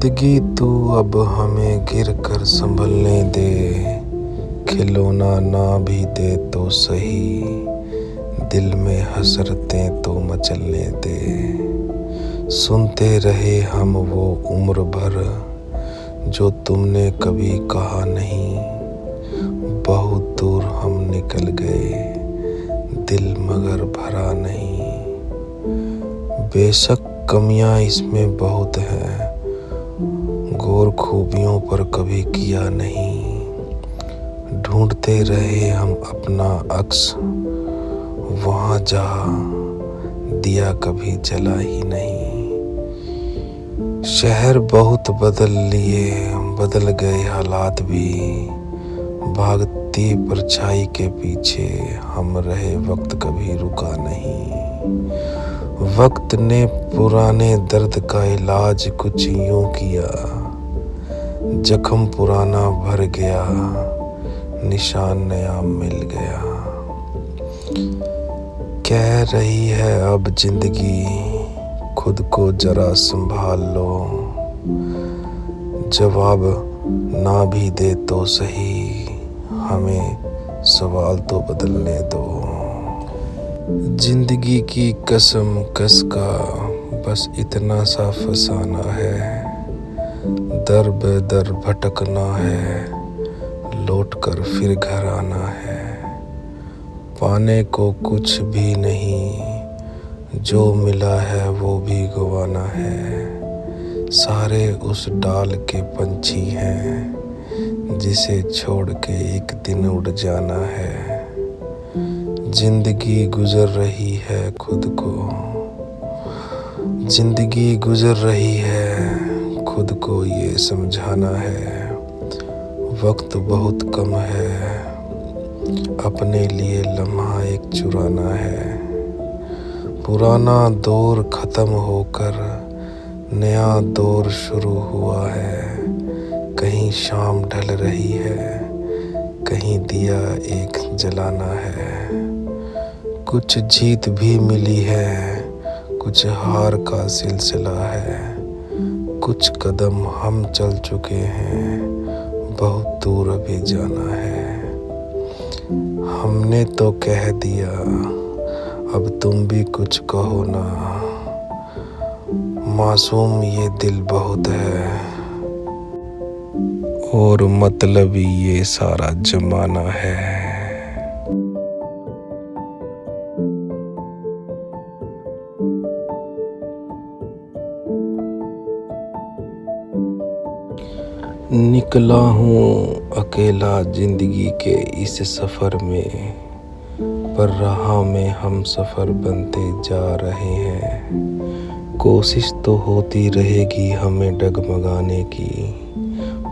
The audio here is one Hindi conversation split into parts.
जिंदगी तू अब हमें गिर कर संभलने दे, खिलौना ना भी दे तो सही, दिल में हसरतें तो मचलने दे। सुनते रहे हम वो उम्र भर जो तुमने कभी कहा नहीं, बहुत दूर हम निकल गए दिल मगर भरा नहीं। बेशक कमियां इसमें बहुत हैं, गौर खूबियों पर कभी किया नहीं। ढूंढते रहे हम अपना अक्स वहाँ जहाँ दिया कभी जला ही नहीं। शहर बहुत बदल लिए, बदल गए हालात भी, भागती परछाई के पीछे हम रहे, वक्त कभी रुका नहीं। वक्त ने पुराने दर्द का इलाज कुछ यूं किया, जख्म पुराना भर गया, निशान नया मिल गया। कह रही है अब जिंदगी खुद को जरा संभाल लो, जवाब ना भी दे तो सही, हमें सवाल तो बदलने दो। जिंदगी की कसम कस का बस इतना सा फसाना है, दर बेदर भटकना है, लौट कर फिर घर आना है। पाने को कुछ भी नहीं, जो मिला है वो भी गंवाना है। सारे उस डाल के पंछी हैं जिसे छोड़ के एक दिन उड़ जाना है। जिंदगी गुजर रही है खुद को, जिंदगी गुजर रही है खुद को ये समझाना है। वक्त बहुत कम है, अपने लिए लम्हा एक चुराना है। पुराना दौर खत्म होकर नया दौर शुरू हुआ है। कहीं शाम ढल रही है, कहीं दिया एक जलाना है। कुछ जीत भी मिली है, कुछ हार का सिलसिला है। कुछ कदम हम चल चुके हैं, बहुत दूर अभी जाना है। हमने तो कह दिया, अब तुम भी कुछ कहो ना। मासूम ये दिल बहुत है, और मतलबी ये सारा जमाना है। निकला हूँ अकेला जिंदगी के इस सफ़र में, पर राह में हम सफ़र बनते जा रहे हैं। कोशिश तो होती रहेगी हमें डगमगाने की,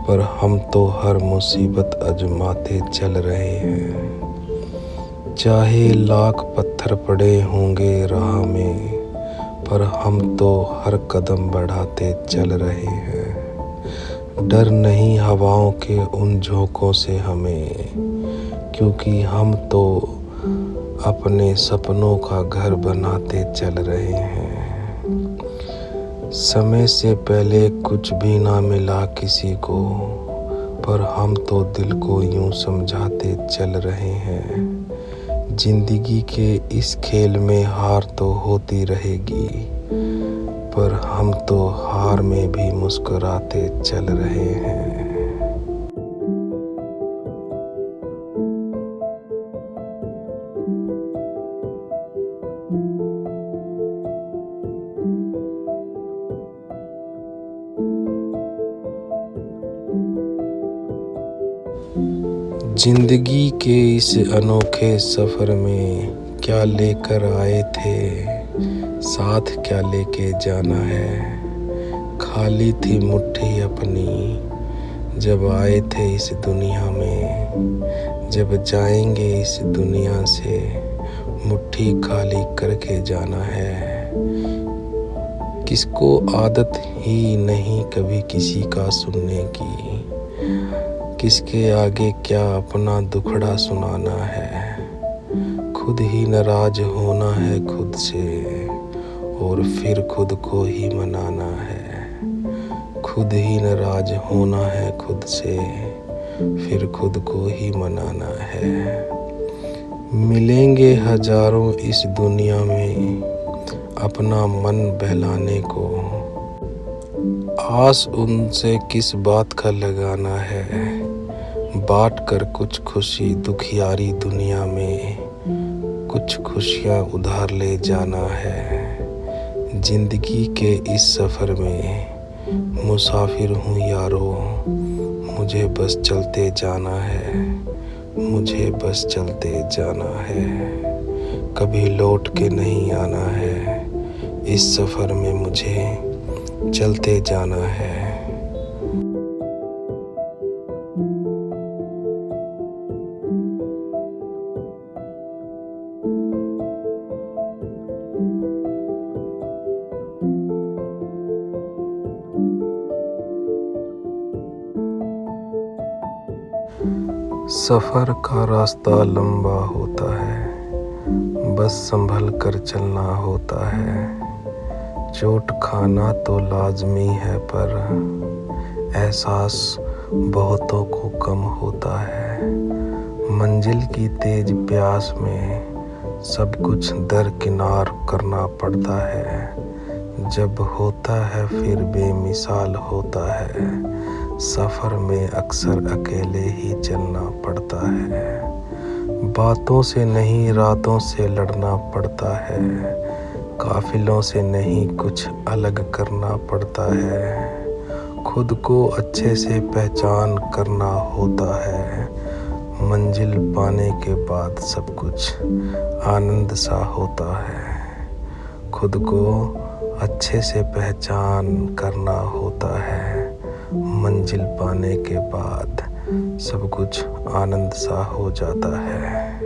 पर हम तो हर मुसीबत आजमाते चल रहे हैं। चाहे लाख पत्थर पड़े होंगे राह में, पर हम तो हर कदम बढ़ाते चल रहे हैं। डर नहीं हवाओं के उन झोंकों से हमें, क्योंकि हम तो अपने सपनों का घर बनाते चल रहे हैं। समय से पहले कुछ भी ना मिला किसी को, पर हम तो दिल को यूं समझाते चल रहे हैं। जिंदगी के इस खेल में हार तो होती रहेगी, पर हम तो हार में भी मुस्कुराते चल रहे हैं। जिंदगी के इस अनोखे सफ़र में क्या लेकर आए थे, साथ क्या लेके जाना है। खाली थी मुट्ठी अपनी जब आए थे इस दुनिया में, जब जाएंगे इस दुनिया से मुट्ठी खाली करके जाना है। किसको आदत ही नहीं कभी किसी का सुनने की, किसके आगे क्या अपना दुखड़ा सुनाना है। खुद ही नाराज होना है खुद से, और फिर खुद को ही मनाना है। खुद ही नाराज होना है खुद से, फिर खुद को ही मनाना है। मिलेंगे हजारों इस दुनिया में अपना मन बहलाने को, आस उनसे किस बात का लगाना है। बांट कर कुछ खुशी दुखियारी दुनिया में, कुछ खुशियाँ उधार ले जाना है। जिंदगी के इस सफ़र में मुसाफिर हूँ यारो, मुझे बस चलते जाना है, मुझे बस चलते जाना है। कभी लौट के नहीं आना है, इस सफ़र में मुझे चलते जाना है। सफ़र का रास्ता लंबा होता है, बस संभल कर चलना होता है। चोट खाना तो लाजमी है, पर एहसास बहुतों को कम होता है। मंजिल की तेज प्यास में सब कुछ दरकिनार करना पड़ता है। जब होता है फिर बेमिसाल होता है, सफ़र में अक्सर अकेले ही चलना पड़ता है। बातों से नहीं रातों से लड़ना पड़ता है, काफिलों से नहीं कुछ अलग करना पड़ता है। खुद को अच्छे से पहचान करना होता है, मंजिल पाने के बाद सब कुछ आनंद सा होता है। खुद को अच्छे से पहचान करना होता है, मंजिल पाने के बाद सब कुछ आनंद सा हो जाता है।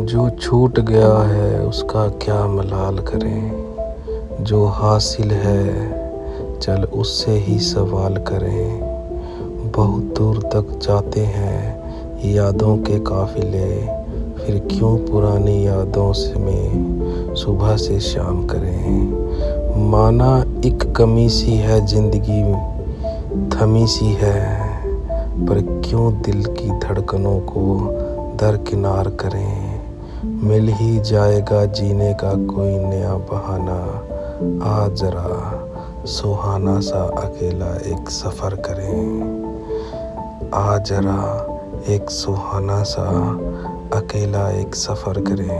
जो छूट गया है उसका क्या मलाल करें, जो हासिल है चल उससे ही सवाल करें। बहुत दूर तक जाते हैं यादों के काफिले, फिर क्यों पुरानी यादों से में सुबह से शाम करें। माना एक कमी सी है जिंदगी थमी सी है, पर क्यों दिल की धड़कनों को दरकिनार करें। मिल ही जाएगा जीने का कोई नया बहाना, आ जरा सुहाना सा अकेला एक सफ़र करें। आ जरा एक सुहाना सा अकेला एक सफ़र करें।